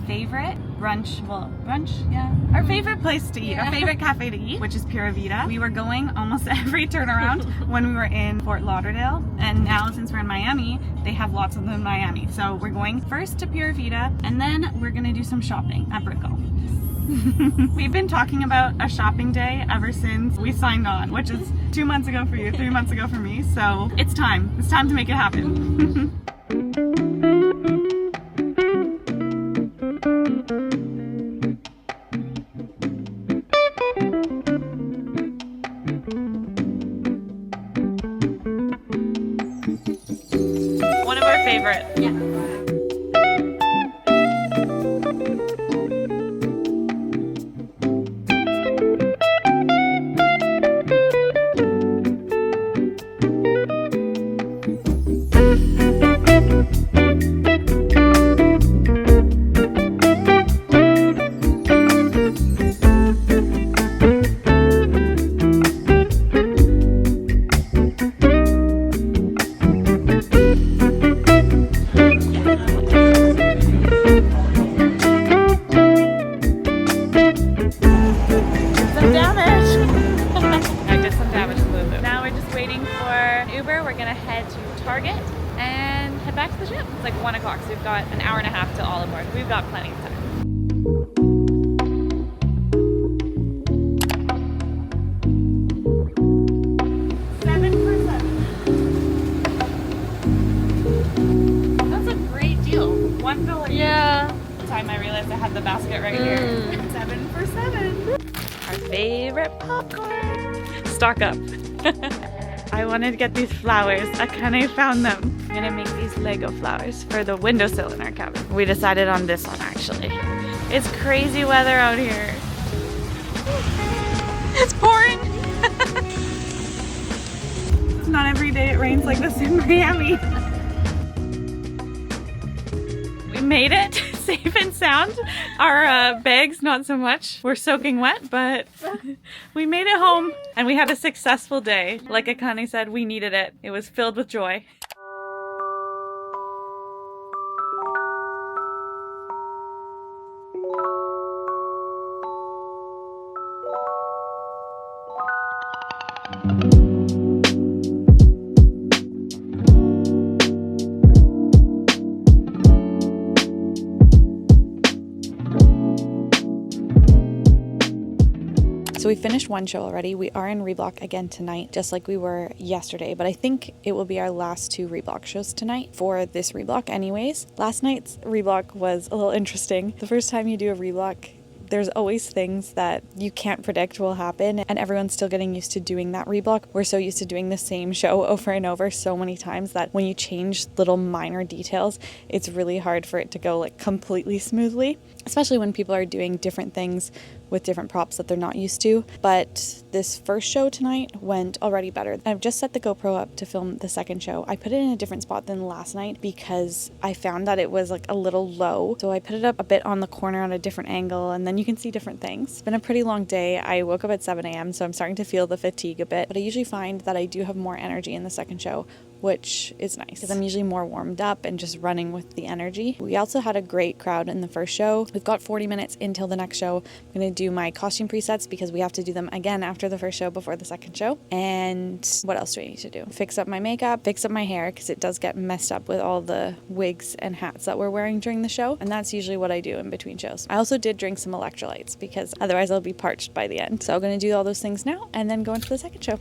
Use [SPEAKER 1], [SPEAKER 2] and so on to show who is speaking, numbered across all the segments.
[SPEAKER 1] favorite our favorite place to eat, our favorite cafe to eat, which is Pura Vida. We were going almost every turnaround when we were in Fort Lauderdale, and now since we're in Miami, they have lots of them in Miami. So we're going first to Pura Vida, and then we're gonna do some shopping at Brickell. We've been talking about a shopping day ever since we signed on, which is 2 months ago for you, 3 months ago for me. So it's time to make it happen. One of our favorite. Yeah. Target and head back to the ship. It's like 1 o'clock, so we've got an hour and a half till all aboard. We've got plenty of time. That's a great deal. $1. Yeah. The time I realized I had the basket right here. 7 for 7. Our favorite popcorn. Stock up. I wanted to get these flowers. Akane found them. I'm gonna make these Lego flowers for the windowsill in our cabin. We decided on this one actually. It's crazy weather out here. It's pouring. It's not every day it rains like this in Miami. We made it safe and sound. Our bags, not so much. We're soaking wet, but we made it home and we had a successful day. Like Akane said, we needed it. It was filled with joy. So we finished one show already. We are in reblock again tonight, just like we were yesterday, but I think it will be our last 2 reblock shows tonight for this reblock anyways. Last night's reblock was a little interesting. The first time you do a reblock, there's always things that you can't predict will happen, and everyone's still getting used to doing that reblock. We're so used to doing the same show over and over so many times that when you change little minor details, it's really hard for it to go like completely smoothly, especially when people are doing different things with different props that they're not used to. But this first show tonight went already better. I've just set the GoPro up to film the second show. I put it in a different spot than last night because I found that it was like a little low. So I put it up a bit on the corner on a different angle, and then you can see different things. It's been a pretty long day. I woke up at 7 a.m. so I'm starting to feel the fatigue a bit, but I usually find that I do have more energy in the second show, which is nice because I'm usually more warmed up and just running with the energy. We also had a great crowd in the first show. We've got 40 minutes until the next show. I'm going to do my costume presets because we have to do them again after the first show before the second show. And what else do I need to do? Fix up my makeup, fix up my hair because it does get messed up with all the wigs and hats that we're wearing during the show. And that's usually what I do in between shows. I also did drink some electrolytes because otherwise I'll be parched by the end. So I'm going to do all those things now and then go into the second show.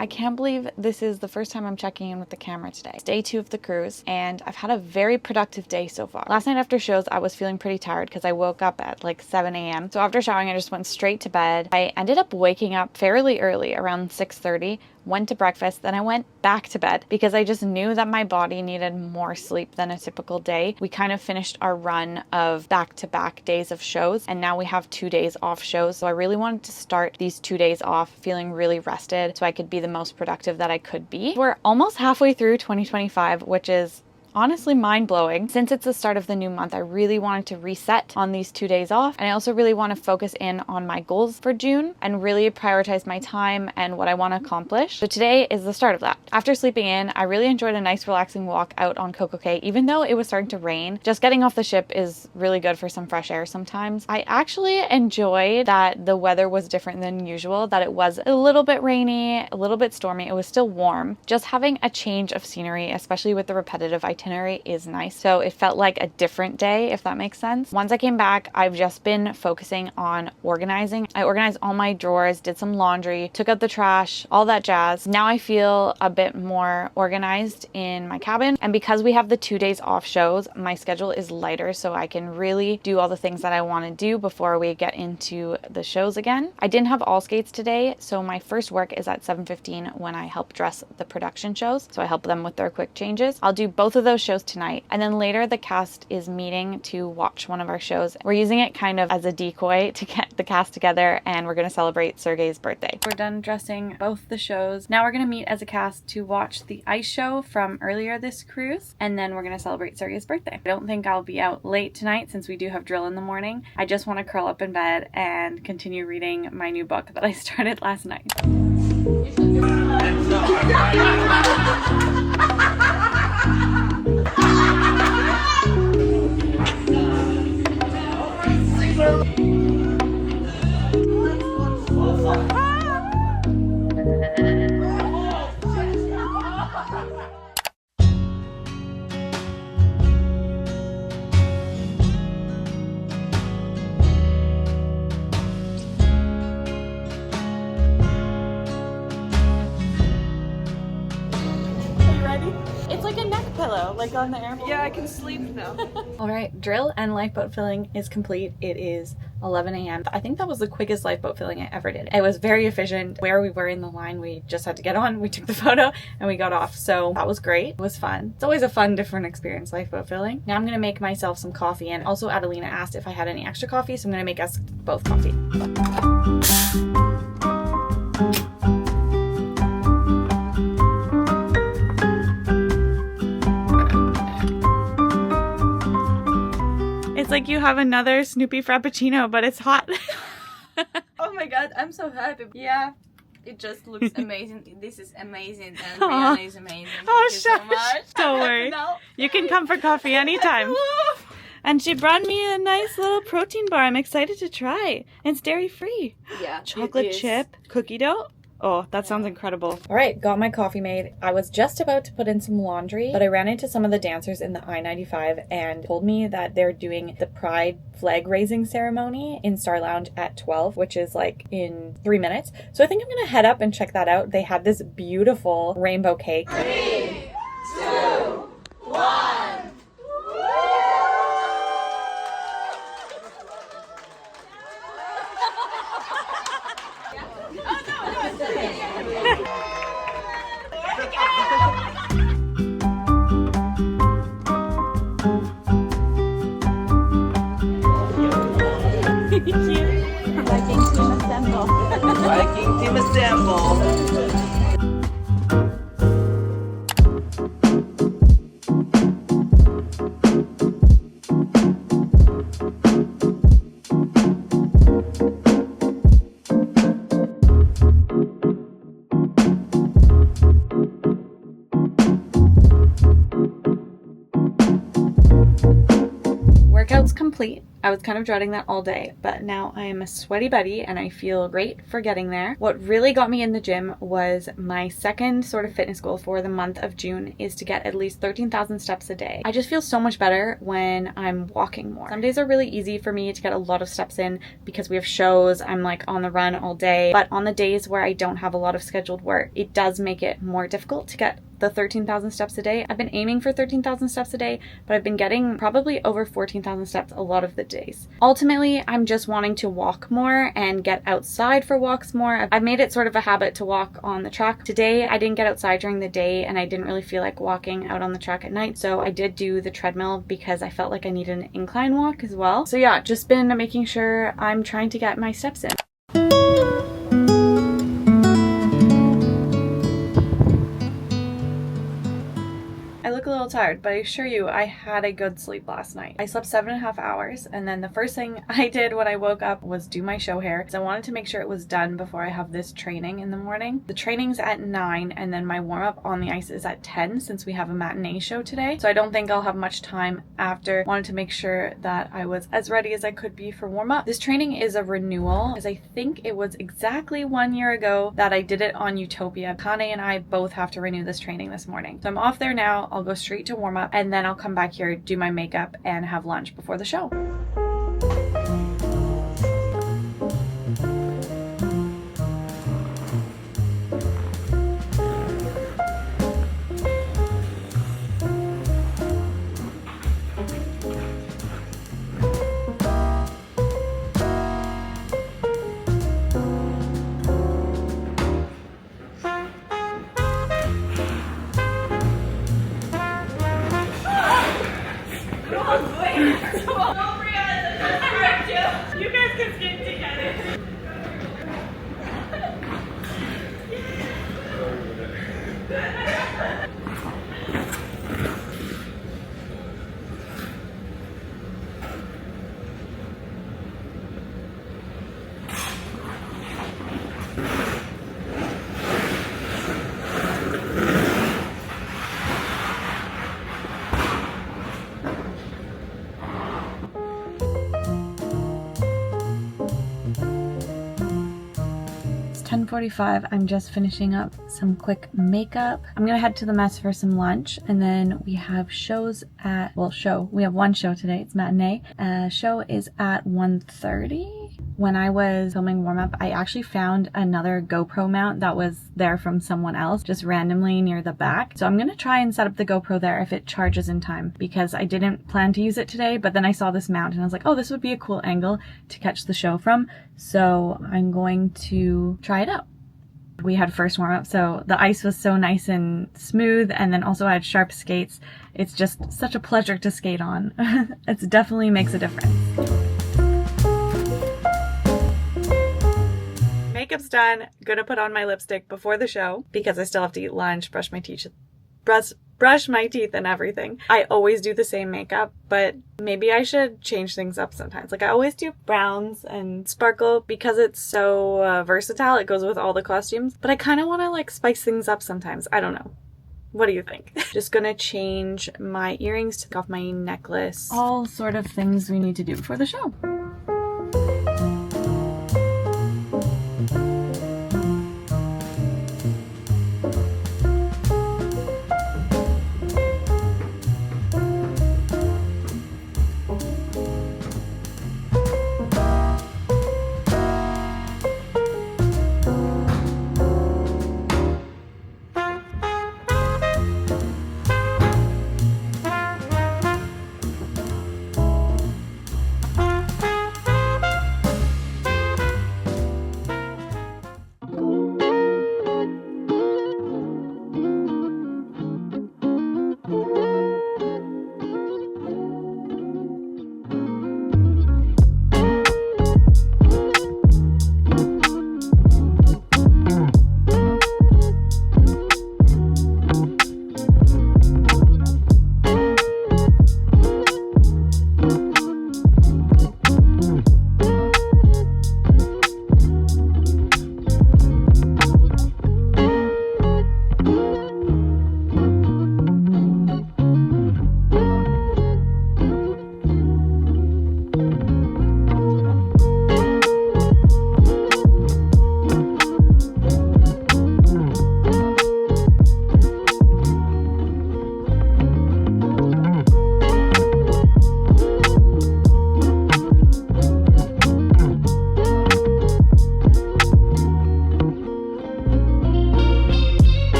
[SPEAKER 1] I can't believe this is the first time I'm checking in with the camera today. It's day 2 of the cruise and I've had a very productive day so far. Last night after shows, I was feeling pretty tired because I woke up at like 7 a.m. So after showering, I just went straight to bed. I ended up waking up fairly early, around 6:30, went to breakfast, then I went back to bed because I just knew that my body needed more sleep than a typical day. We kind of finished our run of back-to-back days of shows and now we have 2 days off shows. So I really wanted to start these 2 days off feeling really rested so I could be the most productive that I could be. We're almost halfway through 2025, which is honestly mind-blowing. Since it's the start of the new month, I really wanted to reset on these 2 days off, and I also really want to focus in on my goals for June and really prioritize my time and what I want to accomplish. So today is the start of that. After sleeping in, I really enjoyed a nice relaxing walk out on CocoCay, even though it was starting to rain. Just getting off the ship is really good for some fresh air sometimes. I actually enjoyed that the weather was different than usual, that it was a little bit rainy, a little bit stormy. It was still warm. Just having a change of scenery, especially with the repetitive itinerary, is nice. So it felt like a different day, if that makes sense. Once I came back, I've just been focusing on organizing. I organized all my drawers, did some laundry, took out the trash, all that jazz. Now I feel a bit more organized in my cabin. And because we have the 2 days off shows, my schedule is lighter so I can really do all the things that I want to do before we get into the shows again. I didn't have all skates today, so my first work is at 7:15 when I help dress the production shows. So I help them with their quick changes. I'll do both of those shows tonight, and then later the cast is meeting to watch one of our shows. We're using it kind of as a decoy to get the cast together, and we're going to celebrate Sergey's birthday. We're done dressing both the shows. Now we're going to meet as a cast to watch the ice show from earlier this cruise, and then we're going to celebrate Sergey's birthday. I don't think I'll be out late tonight since we do have drill in the morning. I just want to curl up in bed and continue reading my new book that I started last night. It's like a neck pillow, like on the airplane.
[SPEAKER 2] Yeah, I can sleep now.
[SPEAKER 1] All right, drill and lifeboat filling is complete. It is 11 a.m. I think that was the quickest lifeboat filling I ever did. It was very efficient. Where we were in the line, we just had to get on, we took the photo, and we got off. So that was great. It was fun. It's always a fun, different experience, lifeboat filling. Now I'm gonna make myself some coffee, and also Adelina asked if I had any extra coffee, so I'm gonna make us both coffee. It's like you have another Snoopy Frappuccino, but it's hot.
[SPEAKER 2] Oh my god, I'm so happy. Yeah, it just looks amazing. This is amazing, and Brianna is amazing.
[SPEAKER 1] Oh,
[SPEAKER 2] Thank you so much.
[SPEAKER 1] Don't worry. You can come for coffee anytime. And she brought me a nice little protein bar. I'm excited to try. And it's dairy-free.
[SPEAKER 2] Yeah.
[SPEAKER 1] Chocolate chip, cookie dough. Oh, that sounds incredible. All right, got my coffee made. I was just about to put in some laundry, but I ran into some of the dancers in the I-95 and told me that they're doing the Pride flag raising ceremony in Star Lounge at 12, which is like in 3 minutes. So I think I'm gonna head up and check that out. They had this beautiful rainbow cake.
[SPEAKER 3] 3, 2, 1.
[SPEAKER 1] Viking team assemble.
[SPEAKER 3] Viking team assemble.
[SPEAKER 1] Workout's complete. I was kind of dreading that all day, but now I'm a sweaty Betty and I feel great for getting there. What really got me in the gym was my second sort of fitness goal for the month of June is to get at least 13,000 steps a day. I just feel so much better when I'm walking more. Some days are really easy for me to get a lot of steps in because we have shows, I'm like on the run all day, but on the days where I don't have a lot of scheduled work, it does make it more difficult to get the 13,000 steps a day. I've been aiming for 13,000 steps a day, but I've been getting probably over 14,000 steps a lot of the days. Ultimately, I'm just wanting to walk more and get outside for walks more. I've made it sort of a habit to walk on the track. Today, I didn't get outside during the day and I didn't really feel like walking out on the track at night, so I did do the treadmill because I felt like I needed an incline walk as well. So yeah, just been making sure I'm trying to get my steps in. I look a little tired, but I assure you I had a good sleep last night. I slept 7.5 hours, and then the first thing I did when I woke up was do my show hair. So I wanted to make sure it was done before I have this training in the morning. The training's at 9, and then my warm-up on the ice is at 10 since we have a matinee show today. So I don't think I'll have much time after. Wanted to make sure that I was as ready as I could be for warm-up. This training is a renewal, as I think it was exactly 1 year ago that I did it on Utopia. Kane and I both have to renew this training this morning. So I'm off there now. I'll go straight to warm up and then I'll come back here, do my makeup, and have lunch before the show. It's 10:45. I'm just finishing up some quick makeup. I'm gonna head to the mess for some lunch, and then we have shows at, we have one show today. It's matinee. Show is at 1:30. When I was filming warm-up, I actually found another GoPro mount that was there from someone else, just randomly near the back. So I'm gonna try and set up the GoPro there if it charges in time, because I didn't plan to use it today, but then I saw this mount and I was like, oh, this would be a cool angle to catch the show from. So I'm going to try it out. We had first warm-up, so the ice was so nice and smooth, and then also I had sharp skates. It's just such a pleasure to skate on. It definitely makes a difference. Makeup's done. Gonna put on my lipstick before the show because I still have to eat lunch, brush my teeth and everything. I always do the same makeup, but maybe I should change things up sometimes. Like I always do browns and sparkle because it's so versatile. It goes with all the costumes, but I kind of want to like spice things up sometimes. I don't know. What do you think? Just gonna change my earrings, take off my necklace. All sort of things we need to do for the show.